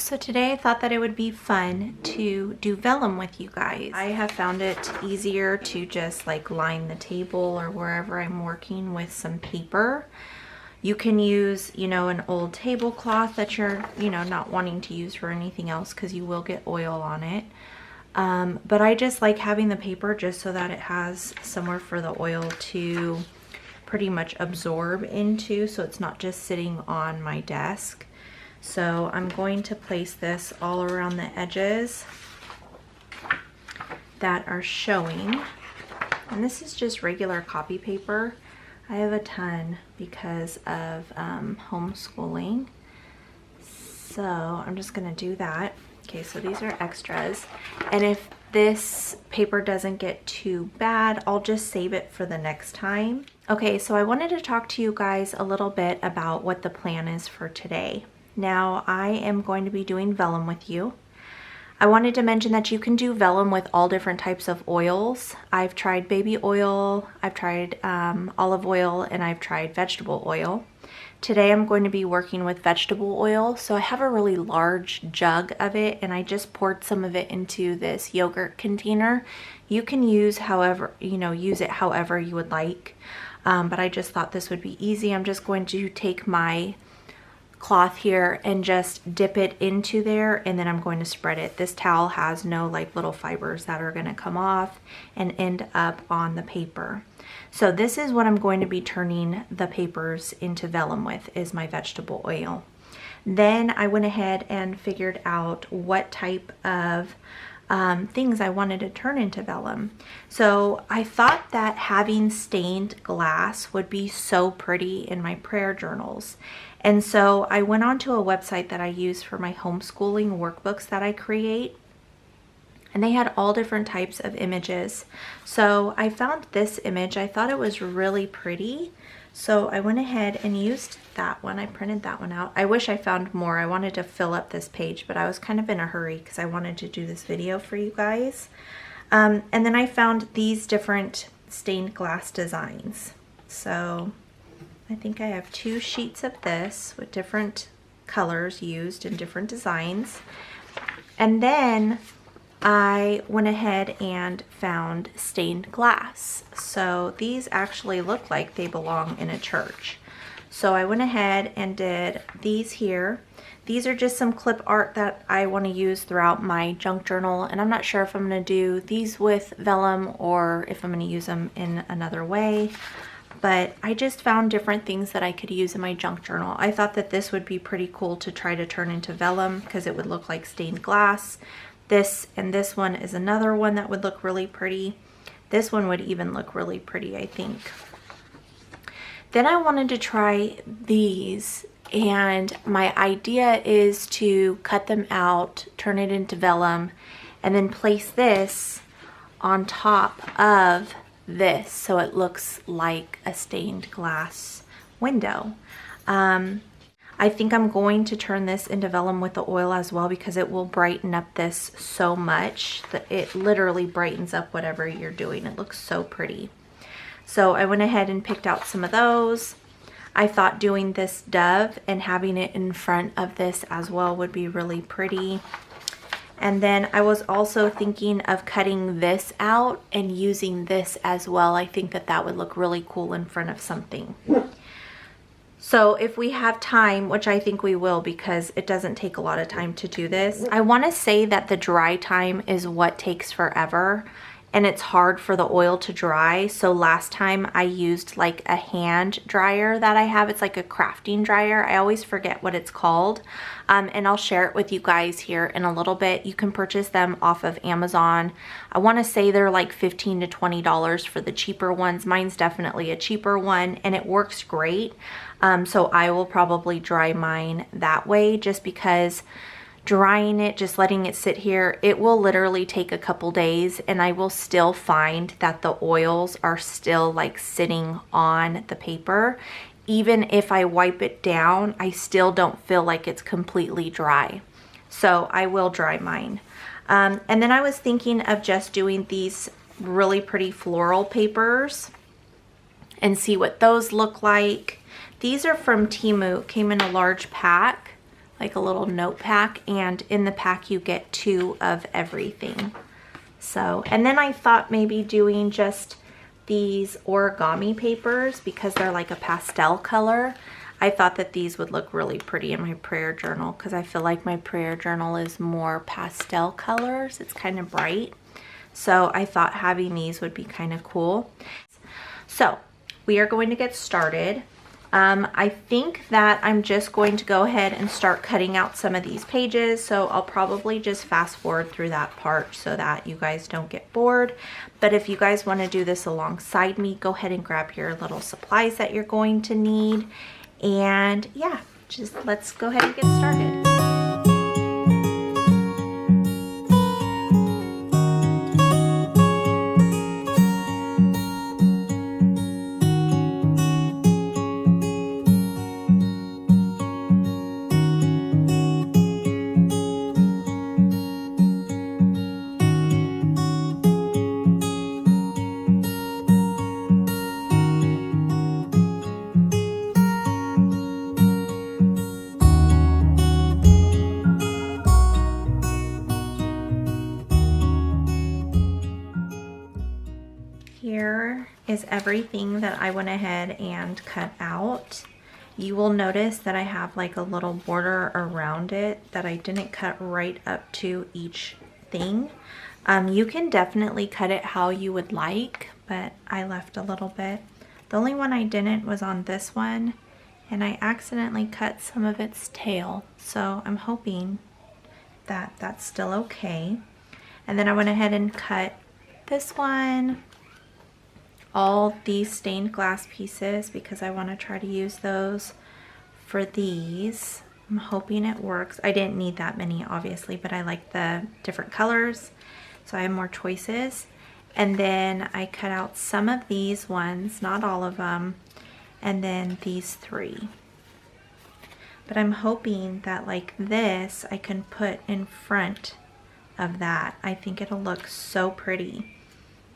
So today I thought that it would be fun to do vellum with you guys. I have found it easier to just like line the table or wherever I'm working with some paper. You can use, you know, an old tablecloth that you're, you know, not wanting to use for anything else because you will get oil on it. But I just like having the paper just so that it has somewhere for the oil to pretty much absorb into, so it's not just sitting on my desk. So I'm going to place this all around the edges that are showing. And this is just regular copy paper. I have a ton because of homeschooling. So I'm just gonna do that. Okay, so these are extras. And if this paper doesn't get too bad, I'll just save it for the next time. Okay, so I wanted to talk to you guys a little bit about what the plan is for today. Now, I am going to be doing vellum with you. I wanted to mention that you can do vellum with all different types of oils. I've tried baby oil, I've tried olive oil, and I've tried vegetable oil. Today I'm going to be working with vegetable oil, so I have a really large jug of it, and I just poured some of it into this yogurt container. You can use however, you know, use it however you would like, but I just thought this would be easy. I'm just going to take my cloth here and just dip it into there, and then I'm going to spread it. This towel has no like little fibers that are going to come off and end up on the paper. So this is what I'm going to be turning the papers into vellum with, is my vegetable oil. Then I went ahead and figured out what type of things I wanted to turn into vellum. So I thought that having stained glass would be so pretty in my prayer journals. And so I went onto a website that I use for my homeschooling workbooks that I create, and they had all different types of images. So I found this image. I thought it was really pretty. So I went ahead and used that one. I printed that one out. I wish I found more. I wanted to fill up this page, but I was kind of in a hurry because I wanted to do this video for you guys. And then I found these different stained glass designs. So I think I have 2 sheets of this with different colors used in different designs. And then I went ahead and found stained glass. So these actually look like they belong in a church. So I went ahead and did these here. These are just some clip art that I want to use throughout my junk journal, and I'm not sure if I'm going to do these with vellum or if I'm going to use them in another way. But I just found different things that I could use in my junk journal. I thought that this would be pretty cool to try to turn into vellum because it would look like stained glass. This and this one is another one that would look really pretty. This one would even look really pretty, I think. Then I wanted to try these, and my idea is to cut them out, turn it into vellum, and then place this on top of this so it looks like a stained glass window. I think I'm going to turn this into vellum with the oil as well because it will brighten up this so much that it literally brightens up whatever you're doing. It looks so pretty. So I went ahead and picked out some of those. I thought doing this dove and having it in front of this as well would be really pretty. And then I was also thinking of cutting this out and using this as well. I think that that would look really cool in front of something. So if we have time, which I think we will because it doesn't take a lot of time to do this, I want to say that the dry time is what takes forever, and it's hard for the oil to dry. So last time I used like a hand dryer that I have. It's like a crafting dryer. I always forget what it's called. And I'll share it with you guys here in a little bit. You can purchase them off of Amazon. I want to say they're like $15 to $20 for the cheaper ones. Mine's definitely a cheaper one, and it works great. So I will probably dry mine that way just because drying it, just letting it sit here, it will literally take a couple days, and I will still find that the oils are still like sitting on the paper. Even if I wipe it down, I still don't feel like it's completely dry. So I will dry mine. And then I was thinking of just doing these really pretty floral papers and see what those look like. These are from Temu, came in a large pack. like a little note pack, and in the pack you get 2 of everything. So, and then I thought maybe doing just these origami papers because they're like a pastel color. I thought that these would look really pretty in my prayer journal because I feel like my prayer journal is more pastel colors. It's kind of bright. So I thought having these would be kind of cool. So we are going to get started. I think that I'm just going to go ahead and start cutting out some of these pages. So I'll probably just fast forward through that part so that you guys don't get bored. But if you guys want to do this alongside me, go ahead and grab your little supplies that you're going to need. And yeah, just let's go ahead and get started. Here is everything that I went ahead and cut out. You will notice that I have like a little border around it that I didn't cut right up to each thing. You can definitely cut it how you would like, but I left a little bit. The only one I didn't was on this one, and I accidentally cut some of its tail. So I'm hoping that that's still okay. And then I went ahead and cut this one, all these stained glass pieces because I want to try to use those for these. I'm hoping it works. I didn't need that many obviously, but I like the different colors so I have more choices. And then I cut out some of these ones, not all of them, and then these 3. But I'm hoping that like this I can put in front of that. I think it'll look so pretty.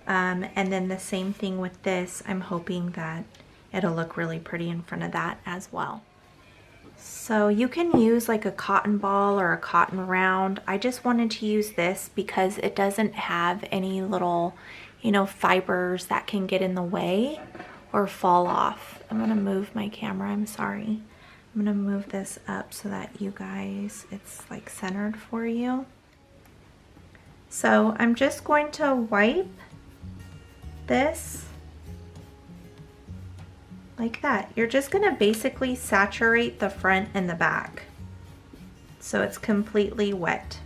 And then the same thing with this, I'm hoping that it'll look really pretty in front of that as well. So you can use like a cotton ball or a cotton round. I just wanted to use this because it doesn't have any little, you know, fibers that can get in the way or fall off. I'm gonna move my camera, I'm sorry. I'm gonna move this up so that you guys, it's like centered for you. So I'm just going to wipe this like that. You're just going to basically saturate the front and the back so it's completely wet.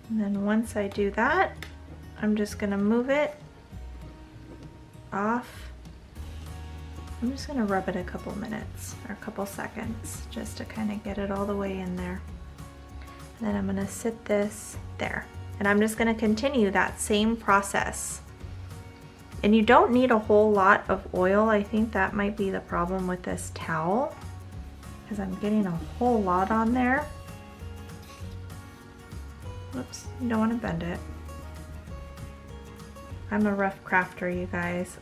And then once I do that, I'm just going to move it off. I'm just going to rub it a couple minutes or a couple seconds just to kind of get it all the way in there. And then I'm going to sit this there. And I'm just going to continue that same process. And you don't need a whole lot of oil. I think that might be the problem with this towel because I'm getting a whole lot on there. Whoops, you don't want to bend it. I'm a rough crafter, you guys.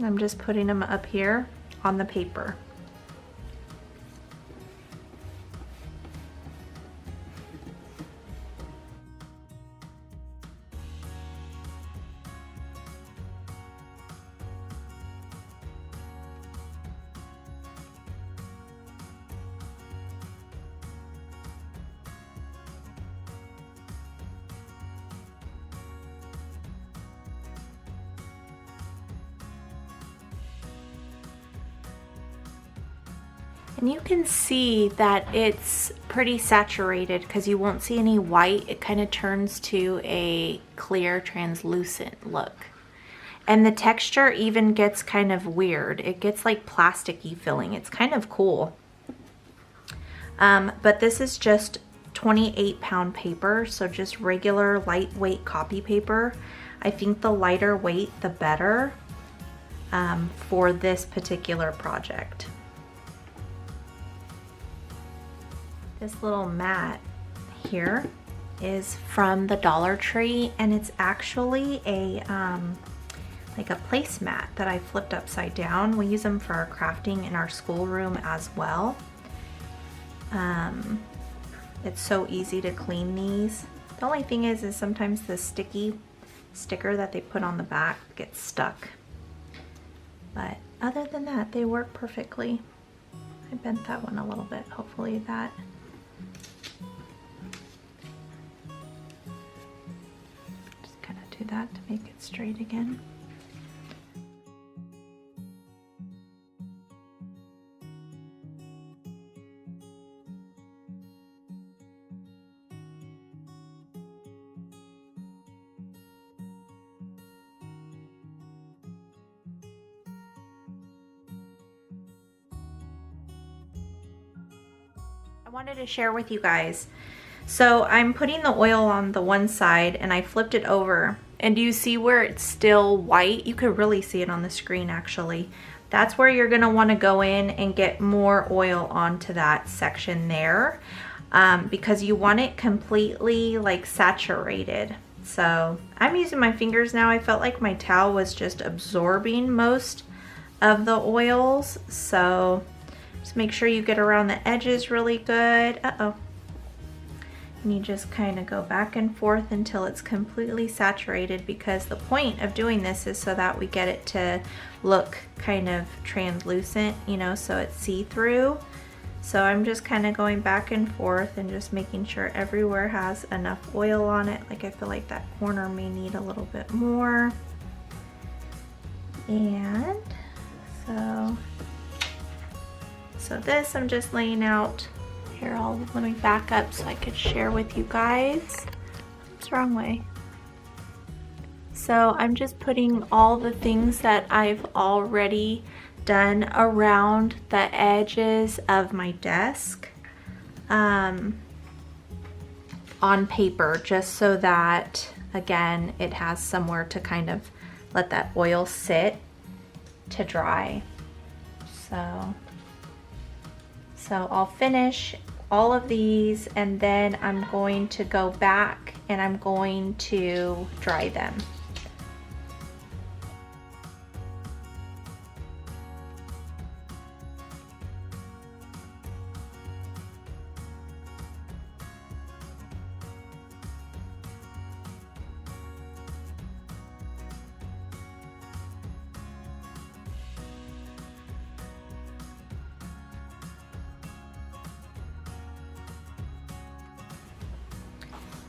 I'm just putting them up here on the paper. And you can see that it's pretty saturated because you won't see any white. It kind of turns to a clear, translucent look. And the texture even gets kind of weird. It gets like plasticky feeling. It's kind of cool. But this is just 28-pound paper, so just regular lightweight copy paper. I think the lighter weight, the better for this particular project. This little mat here is from the Dollar Tree, and it's actually a like a placemat that I flipped upside down. We use them for our crafting in our schoolroom as well. It's so easy to clean these. The only thing is sometimes the sticker that they put on the back gets stuck. But other than that, they work perfectly. I bent that one a little bit. Hopefully that just kind of do that to make it straight again. I wanted to share with you guys. So I'm putting the oil on the one side and I flipped it over. And do you see where it's still white? You could really see it on the screen actually. That's where you're gonna wanna go in and get more oil onto that section there because you want it completely like saturated. So I'm using my fingers now. I felt like my towel was just absorbing most of the oils. So just make sure you get around the edges really good. Uh-oh. And you just kind of go back and forth until it's completely saturated, because the point of doing this is so that we get it to look kind of translucent, you know, so it's see-through. So I'm just kind of going back and forth and just making sure everywhere has enough oil on it. Like I feel like that corner may need a little bit more. And so this I'm just laying out here. Let me back up so I could share with you guys. What's wrong way? So I'm just putting all the things that I've already done around the edges of my desk on paper, just so that, again, it has somewhere to kind of let that oil sit to dry. So I'll finish all of these and then I'm going to go back and I'm going to dry them.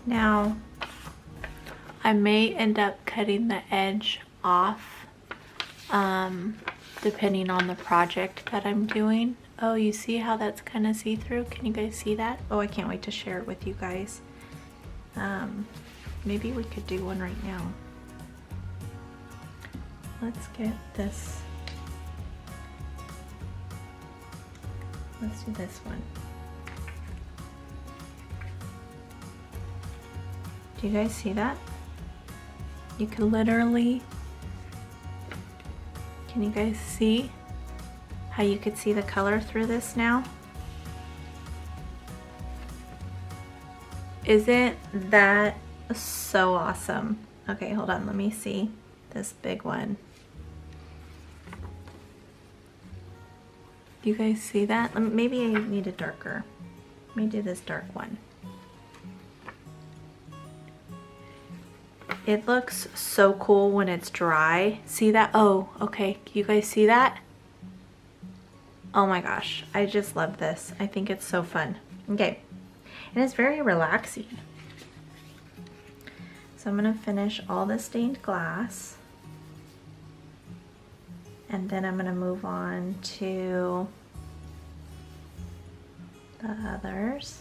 Now, I may end up cutting the edge off, depending on the project that I'm doing. Oh, you see how that's kind of see-through? Can you guys see that? Oh, I can't wait to share it with you guys. Maybe we could do one right now. Let's get this. Let's do this one. Do you guys see that? You can literally, can you guys see how you could see the color through this now? Isn't that so awesome? Okay, hold on, let me see this big one. Do you guys see that? Maybe I need it darker. Let me do this dark one. It looks so cool when it's dry. See that? Oh, okay. Can you guys see that? Oh my gosh. I just love this. I think it's so fun. Okay. And it's very relaxing. So I'm going to finish all the stained glass. And then I'm going to move on to the others.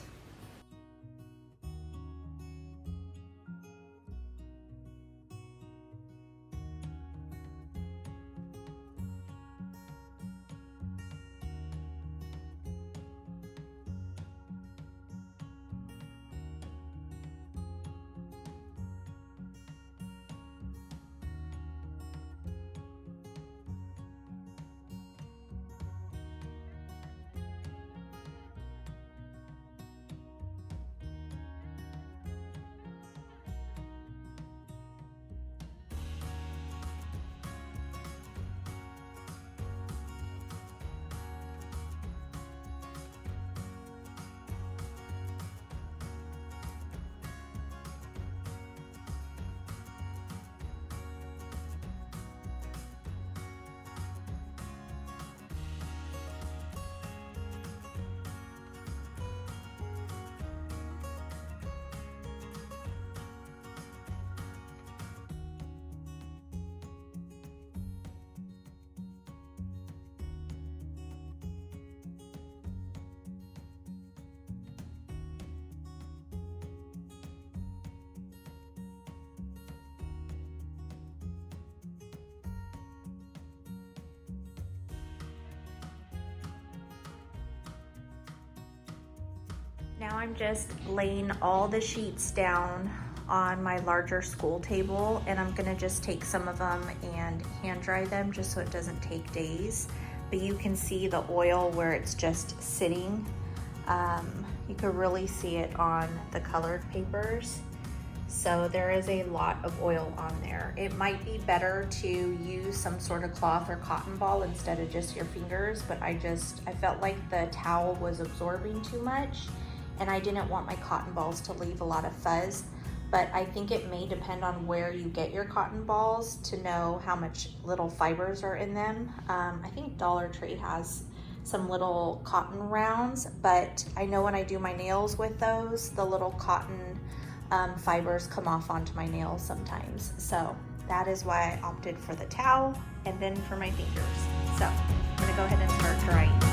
Now I'm just laying all the sheets down on my larger school table, and I'm gonna just take some of them and hand dry them just so it doesn't take days. But you can see the oil where it's just sitting. You can really see it on the colored papers. So there is a lot of oil on there. It might be better to use some sort of cloth or cotton ball instead of just your fingers, but I felt like the towel was absorbing too much, and I didn't want my cotton balls to leave a lot of fuzz. But I think it may depend on where you get your cotton balls to know how much little fibers are in them. I think Dollar Tree has some little cotton rounds, but I know when I do my nails with those, the little cotton fibers come off onto my nails sometimes. So that is why I opted for the towel and then for my fingers. So I'm gonna go ahead and start drying these.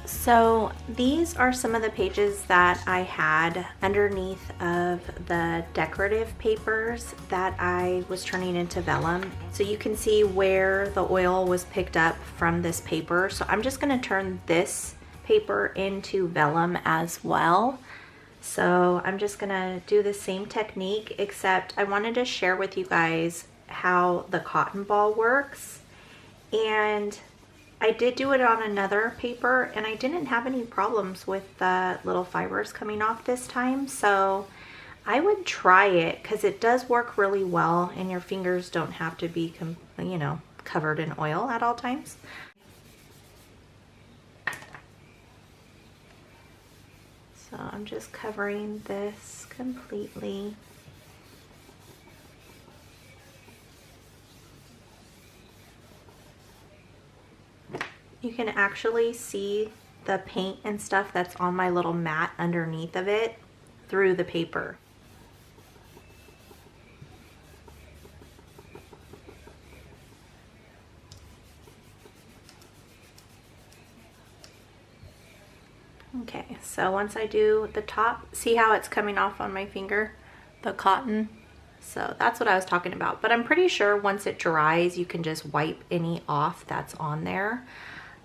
So these are some of the pages that I had underneath of the decorative papers that I was turning into vellum. So you can see where the oil was picked up from this paper. So I'm just going to turn this paper into vellum as well. So I'm just going to do the same technique, except I wanted to share with you guys how the cotton ball works. And I did do it on another paper and I didn't have any problems with the little fibers coming off this time. So I would try it because it does work really well and your fingers don't have to be, you know, covered in oil at all times. So I'm just covering this completely. You can actually see the paint and stuff that's on my little mat underneath of it through the paper. Okay, so once I do the top, see how it's coming off on my finger, the cotton? So that's what I was talking about. But I'm pretty sure once it dries, you can just wipe any off that's on there.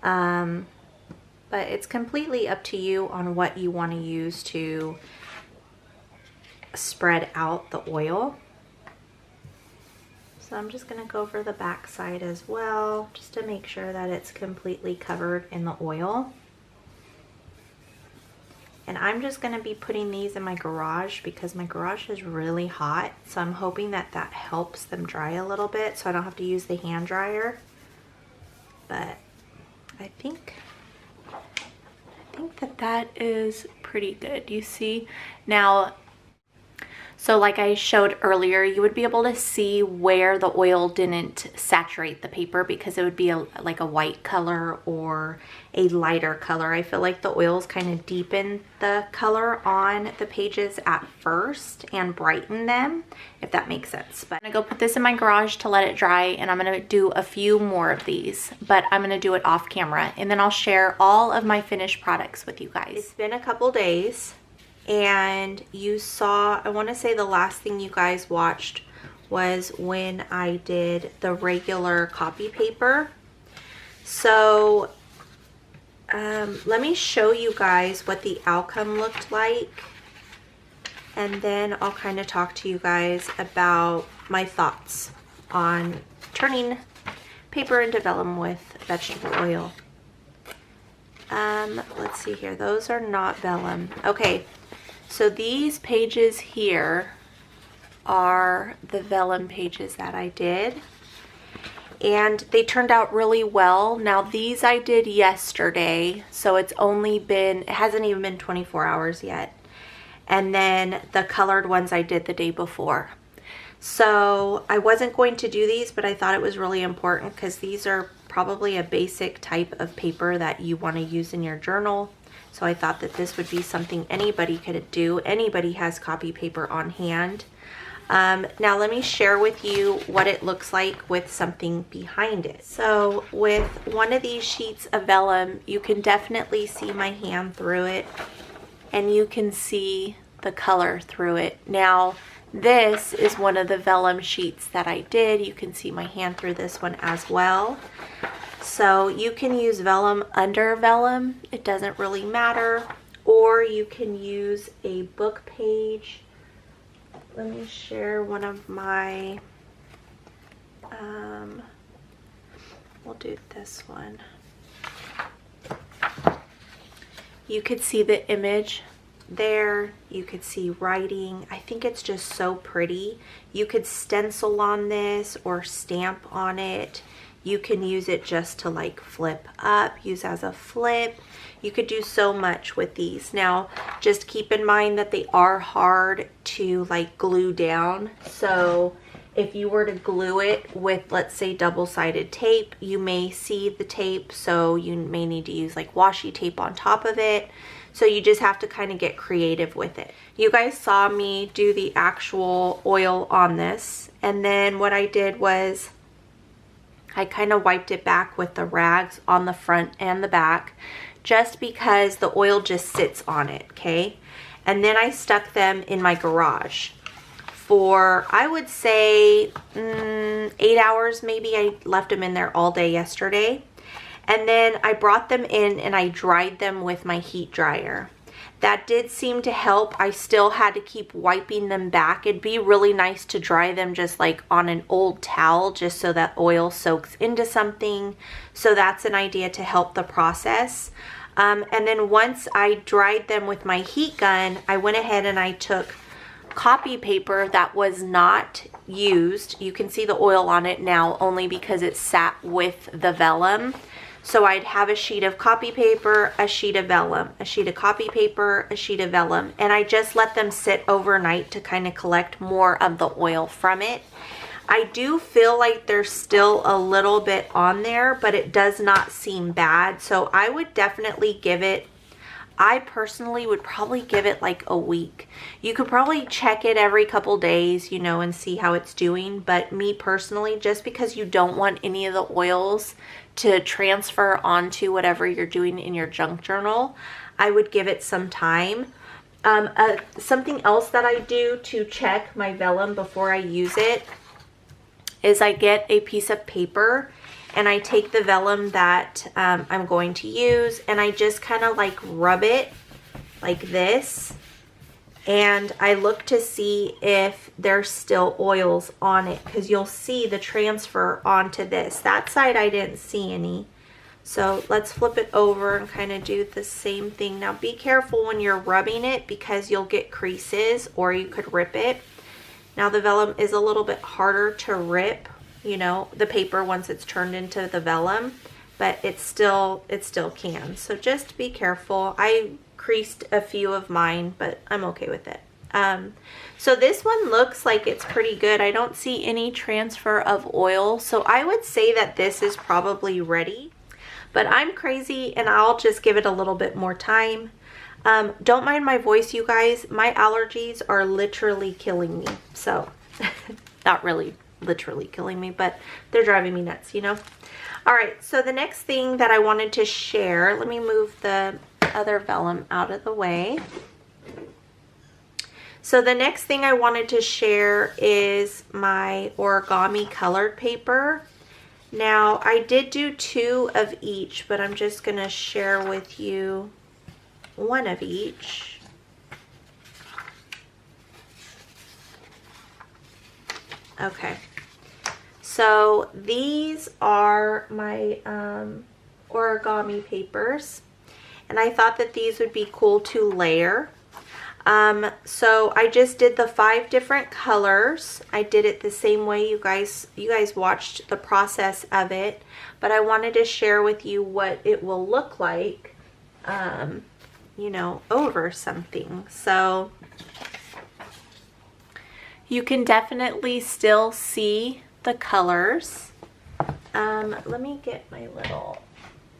But it's completely up to you on what you want to use to spread out the oil. So I'm just going to go over the back side as well, just to make sure that it's completely covered in the oil. And I'm just going to be putting these in my garage because my garage is really hot. So I'm hoping that that helps them dry a little bit so I don't have to use the hand dryer. But I think that is pretty good. You see now, so like I showed earlier, you would be able to see where the oil didn't saturate the paper because it would be like a white color or a lighter color. I feel like the oils kind of deepen the color on the pages at first and brighten them, if that makes sense. But I'm gonna go put this in my garage to let it dry, and I'm gonna do a few more of these, but I'm gonna do it off camera, and then I'll share all of my finished products with you guys. It's been a couple days, and you saw, I want to say the last thing you guys watched was when I did the regular copy paper. So let me show you guys what the outcome looked like, and then I'll kind of talk to you guys about my thoughts on turning paper into vellum with vegetable oil. Let's see here, those are not vellum. Okay, so these pages here are the vellum pages that I did, and they turned out really well. Now these I did yesterday, so it's only been, it hasn't even been 24 hours yet. And then the colored ones I did the day before. So I wasn't going to do these, but I thought it was really important because these are probably a basic type of paper that you want to use in your journal. So I thought that this would be something anybody could do. Anybody has copy paper on hand. Now let me share with you what it looks like with something behind it. So with one of these sheets of vellum, you can definitely see my hand through it, and you can see the color through it. Now this is one of the vellum sheets that I did. You can see my hand through this one as well. So you can use vellum under vellum, it doesn't really matter, or you can use a book page. Let me share one of my, we'll do this one. You could see the image there, you could see writing. I think it's just so pretty. You could stencil on this or stamp on it. You can use it just to like flip up, use as a flip. You could do so much with these. Now, just keep in mind that they are hard to like glue down. So if you were to glue it with, let's say, double-sided tape, you may see the tape, so you may need to use like washi tape on top of it. So you just have to kind of get creative with it. You guys saw me do the actual oil on this, and then what I did was I kind of wiped it back with the rags on the front and the back, just because the oil just sits on it, okay? And then I stuck them in my garage for, I would say, 8 hours maybe. I left them in there all day yesterday. And then I brought them in and I dried them with my heat dryer. That did seem to help. I still had to keep wiping them back. It'd be really nice to dry them just like on an old towel, just so that oil soaks into something. So that's an idea to help the process. And then once I dried them with my heat gun, I went ahead and I took copy paper that was not used. You can see the oil on it now only because it sat with the vellum. So I'd have a sheet of copy paper, a sheet of vellum, a sheet of copy paper, a sheet of vellum, and I just let them sit overnight to kind of collect more of the oil from it. I do feel like there's still a little bit on there, but it does not seem bad. So I would definitely give it, I personally would probably give it like a week. You could probably check it every couple days, you know, and see how it's doing. But me personally, just because you don't want any of the oils to transfer onto whatever you're doing in your junk journal, I would give it some time. Something else that I do to check my vellum before I use it is I get a piece of paper and I take the vellum that I'm going to use and I just kind of like rub it like this, and I look to see if there's still oils on it, because you'll see the transfer onto this. That side I didn't see any. So let's flip it over and kind of do the same thing. Now be careful when you're rubbing it because you'll get creases or you could rip it. Now the vellum is a little bit harder to rip, you know, the paper once it's turned into the vellum, but it still can. So just be careful. I creased a few of mine, but I'm okay with it. So this one looks like it's pretty good. I don't see any transfer of oil. So I would say that this is probably ready, but I'm crazy and I'll just give it a little bit more time. Don't mind my voice, you guys. My allergies are literally killing me. So, not really literally killing me, but they're driving me nuts, you know? All right, so the next thing that I wanted to share, let me move the other vellum out of the way. So the next thing I wanted to share is my origami colored paper. Now, I did do 2 of each, but I'm just gonna share with you 1 of each. Okay, so these are my origami papers, and I thought that these would be cool to layer. So I just did the 5 different colors. I did it the same way you guys watched the process of it, but I wanted to share with you what it will look like you know, over something. So you can definitely still see the colors. Let me get my little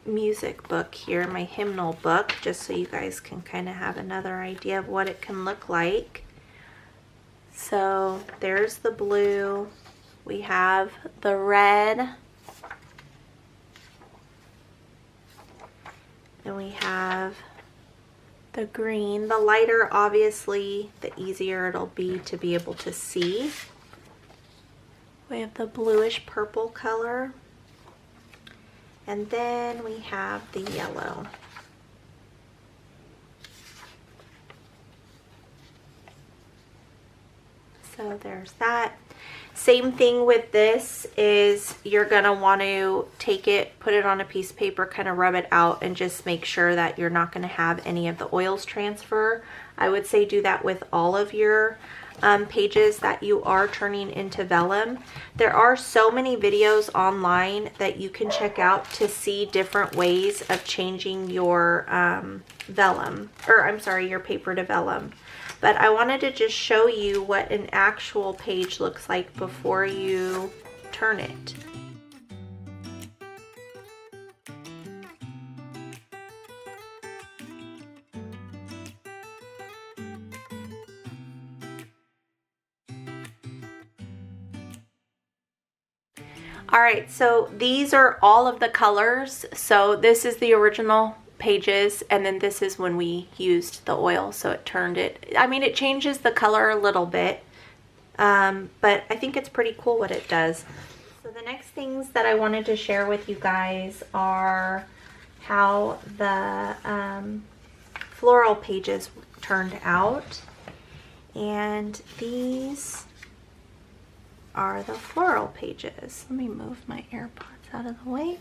music book here, my hymnal book, just so you guys can kind of have another idea of what it can look like. So there's the blue, we have the red, and we have the green. The lighter, obviously, the easier it'll be to be able to see. We have the bluish purple color. And then we have the yellow. So there's that. Same thing with this is you're gonna want to take it, put it on a piece of paper, kind of rub it out, and just make sure that you're not gonna have any of the oils transfer. I would say do that with all of your pages that you are turning into vellum. There are so many videos online that you can check out to see different ways of changing your vellum, or I'm sorry, your paper to vellum. But I wanted to just show you what an actual page looks like before you turn it. All right, so these are all of the colors. So this is the original pages, and then this is when we used the oil, so it turned it, I mean, it changes the color a little bit, but I think it's pretty cool what it does. So the next things that I wanted to share with you guys are how the floral pages turned out, and these are the floral pages. Let me move my AirPods out of the way.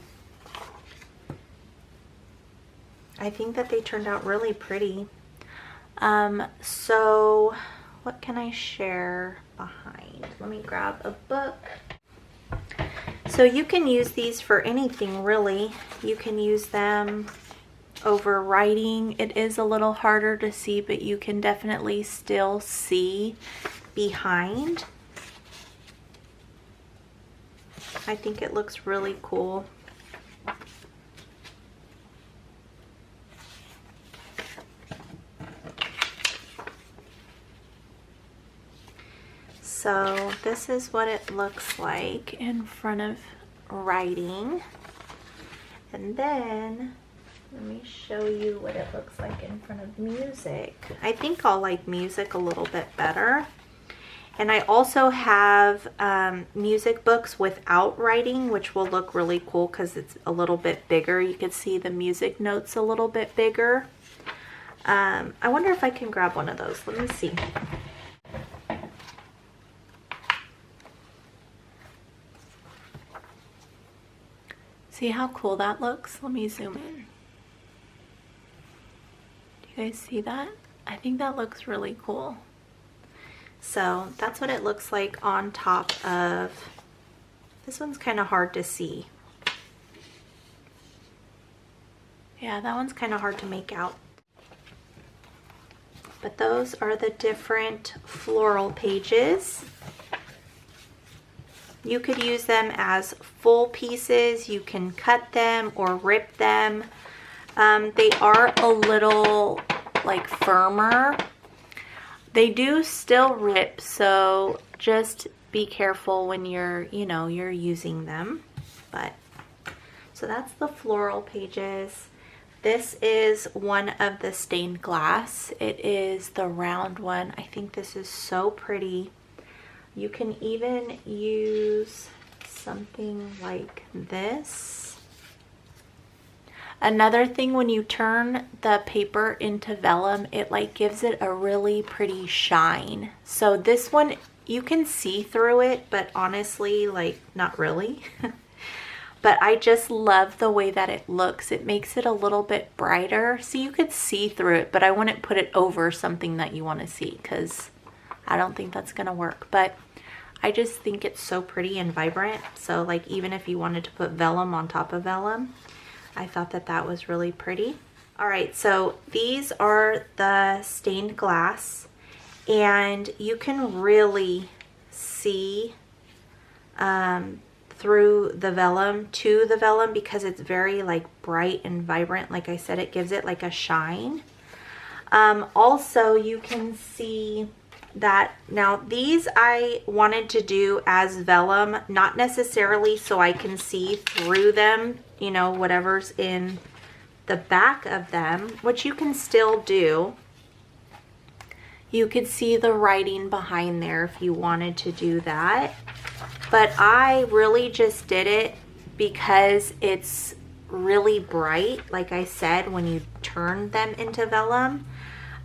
I think that they turned out really pretty. So what can I share behind? Let me grab a book. So you can use these for anything really. You can use them over writing. It is a little harder to see, but you can definitely still see behind. I think it looks really cool. So this is what it looks like in front of writing. And then let me show you what it looks like in front of music. I think I'll like music a little bit better. And I also have music books without writing, which will look really cool because it's a little bit bigger. You can see the music notes a little bit bigger. I wonder if I can grab one of those. Let me see. See how cool that looks? Let me zoom in. Do you guys see that? I think that looks really cool. So that's what it looks like on top of, this one's kind of hard to see. Yeah, that one's kind of hard to make out. But those are the different floral pages. You could use them as full pieces. You can cut them or rip them. They are a little like firmer. They do still rip, so just be careful when you're using them. But so that's the floral pages. This is one of the stained glass. It is the round one. I think this is so pretty. You can even use something like this. Another thing, when you turn the paper into vellum, it like gives it a really pretty shine. So this one, you can see through it, but honestly, like not really. But I just love the way that it looks. It makes it a little bit brighter. So you could see through it, but I wouldn't put it over something that you want to see because I don't think that's gonna work. But I just think it's so pretty and vibrant. So like even if you wanted to put vellum on top of vellum, I thought that that was really pretty. All right, so these are the stained glass, and you can really see through the vellum to the vellum because it's very like bright and vibrant. Like I said, it gives it like a shine. Also, you can see that now these I wanted to do as vellum, not necessarily so I can see through them, you know, whatever's in the back of them, which you can still do. You could see the writing behind there if you wanted to do that. But I really just did it because it's really bright, like I said, when you turn them into vellum.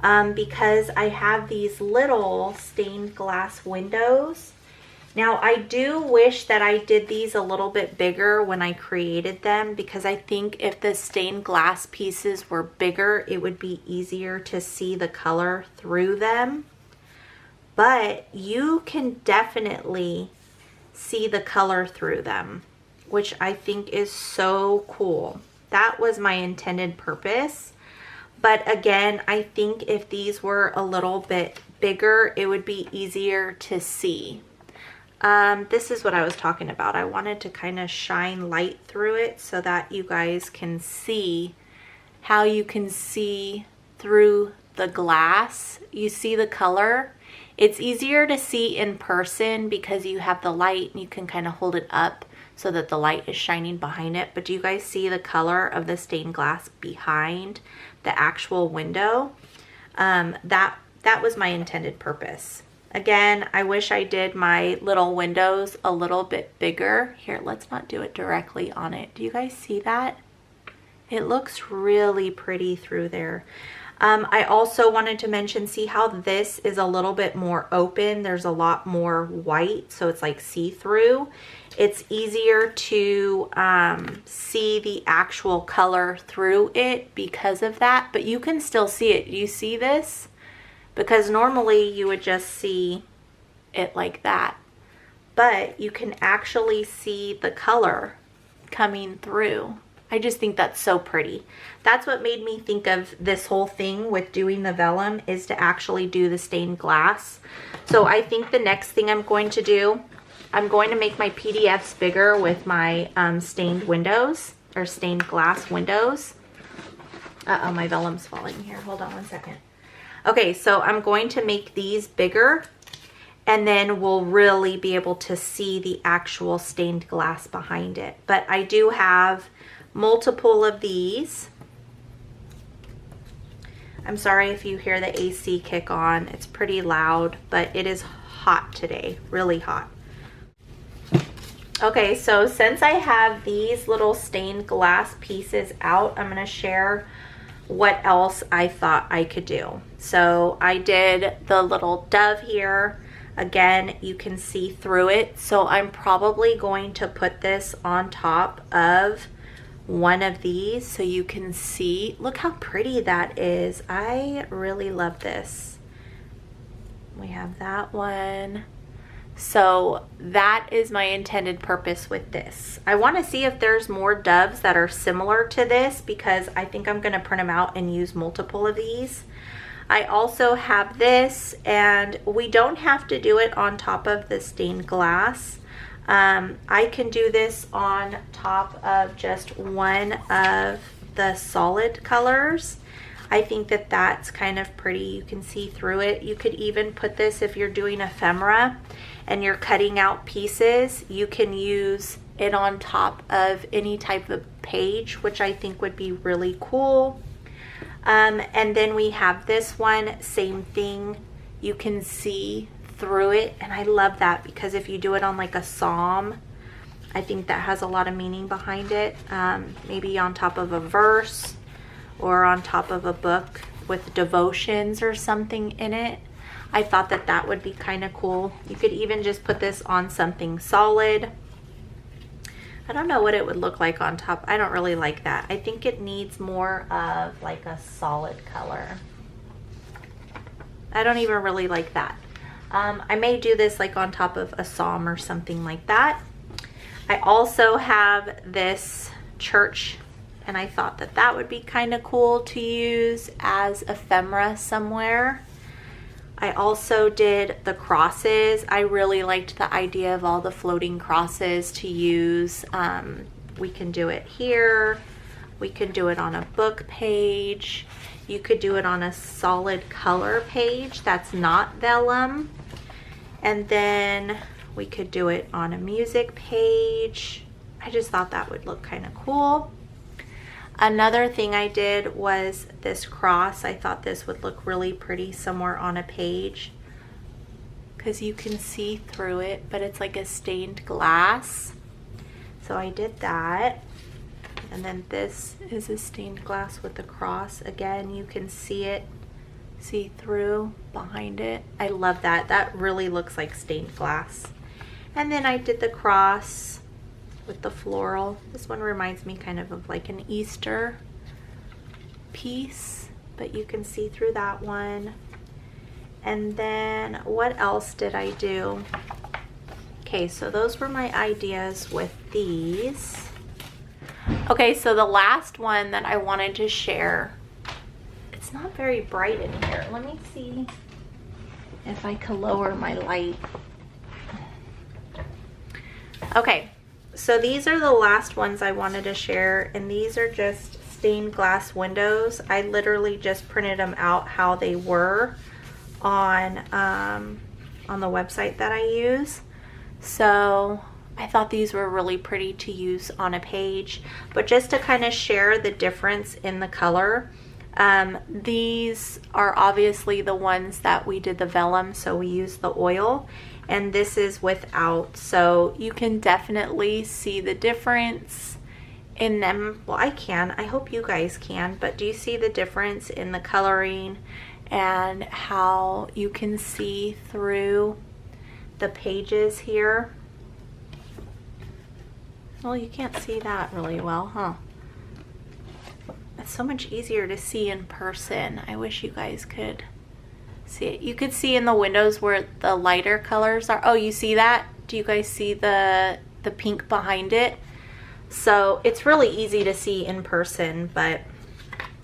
Because I have these little stained glass windows. Now I do wish that I did these a little bit bigger when I created them, because I think if the stained glass pieces were bigger, it would be easier to see the color through them. But you can definitely see the color through them, which I think is so cool. That was my intended purpose. But again, I think if these were a little bit bigger, it would be easier to see. This is what I was talking about. I wanted to kind of shine light through it so that you guys can see how you can see through the glass. You see the color. It's easier to see in person because you have the light and you can kind of hold it up so that the light is shining behind it. But do you guys see the color of the stained glass behind the actual window? That was my intended purpose. Again, I wish I did my little windows a little bit bigger. Here, let's not do it directly on it. Do you guys see that? It looks really pretty through there. I also wanted to mention, see how this is a little bit more open. There's a lot more white, so it's like see-through. It's easier to see the actual color through it because of that, but you can still see it. You see this? because normally you would just see it like that, but you can actually see the color coming through. I just think that's so pretty. That's what made me think of this whole thing with doing the vellum, is to actually do the stained glass. So I think the next thing I'm going to do, I'm going to make my PDFs bigger with my stained windows, or stained glass windows. Uh-oh, my vellum's falling here. Hold on one second. Okay, so I'm going to make these bigger, and then we'll really be able to see the actual stained glass behind it. But I do have multiple of these. I'm sorry if you hear the AC kick on. It's pretty loud, but it is hot today, really hot. Okay, so since I have these little stained glass pieces out, I'm gonna share what else I thought I could do. So I did the little dove here. Again, you can see through it. So I'm probably going to put this on top of one of these so you can see. Look how pretty that is. I really love this. We have that one. So that is my intended purpose with this. I want to see if there's more doves that are similar to this, because I think I'm going to print them out and use multiple of these. I also have this, and we don't have to do it on top of the stained glass. I can do this on top of just one of the solid colors. I think that that's kind of pretty. You can see through it. You could even put this, if you're doing ephemera and you're cutting out pieces, you can use it on top of any type of page, which I think would be really cool. And then we have this one, same thing. You can see through it, and I love that, because if you do it on like a psalm, I think that has a lot of meaning behind it. Maybe on top of a verse, or on top of a book with devotions or something in it. I thought that that would be kind of cool. You could even just put this on something solid. I don't know what it would look like on top. I don't really like that. I think it needs more of like a solid color. I don't even really like that. I may do this like on top of a psalm or something like that. I also have this church, and I thought that that would be kind of cool to use as ephemera somewhere. I also did the crosses. I really liked the idea of all the floating crosses to use. We can do it here. We can do it on a book page. You could do it on a solid color page that's not vellum. And then we could do it on a music page. I just thought that would look kind of cool. Another thing I did was this cross. I thought this would look really pretty somewhere on a page, because you can see through it, but it's like a stained glass. So I did that. And then this is a stained glass with the cross. Again, you can see it, see through behind it. I love that. That really looks like stained glass. And then I did the cross with the floral. This one reminds me kind of like an Easter piece, but you can see through that one. And then what else did I do? Okay, so those were my ideas with these. Okay, so the last one that I wanted to share, it's not very bright in here. Let me see if I can lower my light. Okay, so these are the last ones I wanted to share, and these are just stained glass windows. I literally just printed them out how they were on the website that I use. So I thought these were really pretty to use on a page, but just to kind of share the difference in the color. These are obviously the ones that we did the vellum, so we used the oil, and this is without, so you can definitely see the difference in them. Well, I can. I hope you guys can, but do you see the difference in the coloring and how you can see through the pages here? Well, you can't see that really well, huh? It's so much easier to see in person. I wish you guys could See it? You could see in the windows where the lighter colors are. Oh, you see that? Do you guys see the pink behind it? So it's really easy to see in person, but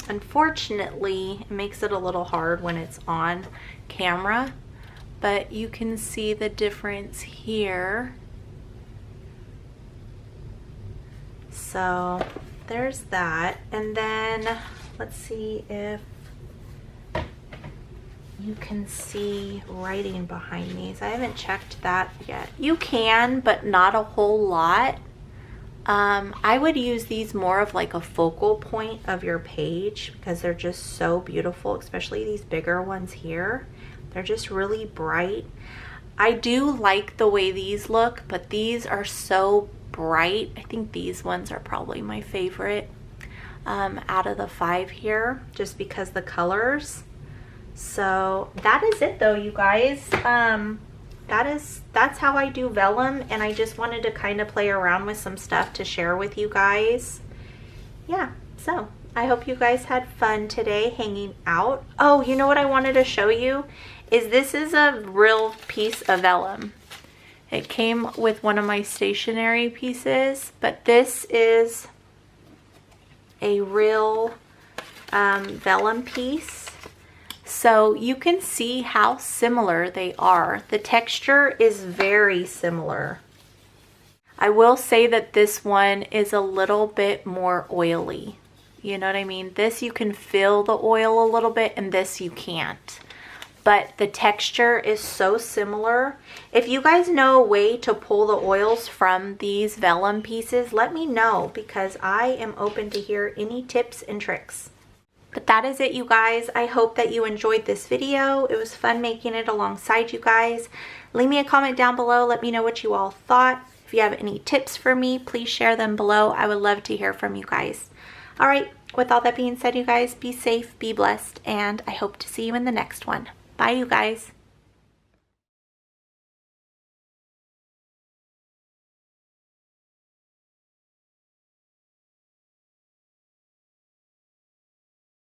unfortunately it makes it a little hard when it's on camera. But you can see the difference here. So there's that. And then let's see if you can see writing behind these. I haven't checked that yet. You can, but not a whole lot. I would use these more of like a focal point of your page because they're just so beautiful, especially these bigger ones here. They're just really bright. I do like the way these look, but these are so bright. I think these ones are probably my favorite out of the 5 here, just because the colors. So that is it though, you guys. That's how I do vellum, and I just wanted to kind of play around with some stuff to share with you guys. Yeah, so I hope you guys had fun today hanging out. Oh, you know what I wanted to show you is this is a real piece of vellum. It came with one of my stationery pieces, but this is a real vellum piece. So you can see how similar they are. The texture is very similar. I will say that this one is a little bit more oily. You know what I mean? This you can feel the oil a little bit, and this you can't. But the texture is so similar. If you guys know a way to pull the oils from these vellum pieces, let me know, because I am open to hear any tips and tricks. But that is it, you guys. I hope that you enjoyed this video. It was fun making it alongside you guys. Leave me a comment down below. Let me know what you all thought. If you have any tips for me, please share them below. I would love to hear from you guys. All right, with all that being said, you guys, be safe, be blessed, and I hope to see you in the next one. Bye, you guys.